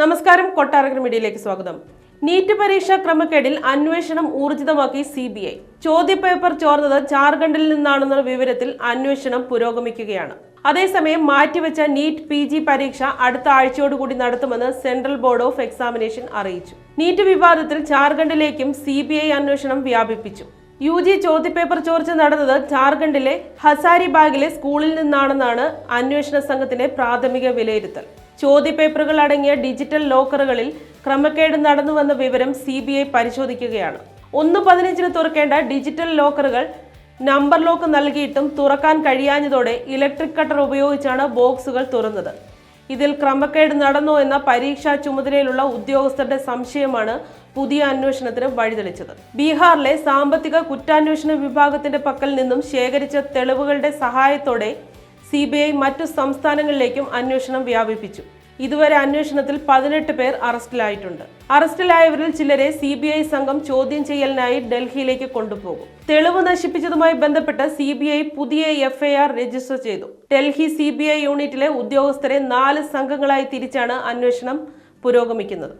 നമസ്കാരം, കൊട്ടാരക്കര മീഡിയയിലേക്ക് സ്വാഗതം. നീറ്റ് പരീക്ഷാ ക്രമക്കേടിൽ അന്വേഷണം ഊർജിതമാക്കി CBI. ചോദ്യപേപ്പർ ചോർന്നത് ജാർഖണ്ഡിൽ നിന്നാണെന്ന വിവരത്തിൽ അന്വേഷണം പുരോഗമിക്കുകയാണ്. അതേസമയം മാറ്റിവെച്ച നീറ്റ് PG പരീക്ഷ അടുത്ത ആഴ്ചയോടുകൂടി നടത്തുമെന്ന് സെൻട്രൽ ബോർഡ് ഓഫ് എക്സാമിനേഷൻ അറിയിച്ചു. നീറ്റ് വിവാദത്തിൽ ജാർഖണ്ഡിലേക്കും CBI അന്വേഷണം വ്യാപിപ്പിച്ചു. UG ചോദ്യപേപ്പർ ചോർച്ച നടന്നത് ജാർഖണ്ഡിലെ ഹസാരിബാഗിലെ സ്കൂളിൽ നിന്നാണെന്നാണ് അന്വേഷണ സംഘത്തിന്റെ പ്രാഥമിക വിലയിരുത്തൽ. ചോദ്യപേപ്പറുകൾ അടങ്ങിയ ഡിജിറ്റൽ ലോക്കറുകളിൽ ക്രമക്കേട് നടന്നുവെന്ന വിവരം CBI പരിശോധിക്കുകയാണ്. 1/15 തുറക്കേണ്ട ഡിജിറ്റൽ ലോക്കറുകൾ നമ്പർ ലോക്ക് നൽകിയിട്ടും തുറക്കാൻ കഴിയാഞ്ഞതോടെ ഇലക്ട്രിക് കട്ടർ ഉപയോഗിച്ചാണ് ബോക്സുകൾ തുറന്നത്. ഇതിൽ ക്രമക്കേട് നടന്നോ എന്ന പരീക്ഷാ ചുമതലയിലുള്ള ഉദ്യോഗസ്ഥരുടെ സംശയമാണ് പുതിയ അന്വേഷണത്തിന് വഴിതെളിച്ചത്. ബീഹാറിലെ സാമ്പത്തിക കുറ്റാന്വേഷണ വിഭാഗത്തിന്റെ പക്കൽ നിന്നും ശേഖരിച്ച തെളിവുകളുടെ സഹായത്തോടെ CBI മറ്റു സംസ്ഥാനങ്ങളിലേക്കും അന്വേഷണം വ്യാപിപ്പിച്ചു. ഇതുവരെ അന്വേഷണത്തിൽ 18 പേർ അറസ്റ്റിലായിട്ടുണ്ട്. അറസ്റ്റിലായവരിൽ ചിലരെ CBI സംഘം ചോദ്യം ചെയ്യലിനായി ഡൽഹിയിലേക്ക് കൊണ്ടുപോകും. തെളിവ് നശിപ്പിച്ചതുമായി ബന്ധപ്പെട്ട് CBI പുതിയ FIR രജിസ്റ്റർ ചെയ്തു. ഡൽഹി CBI യൂണിറ്റിലെ ഉദ്യോഗസ്ഥരെ 4 സംഘങ്ങളായി തിരിച്ചാണ് അന്വേഷണം പുരോഗമിക്കുന്നത്.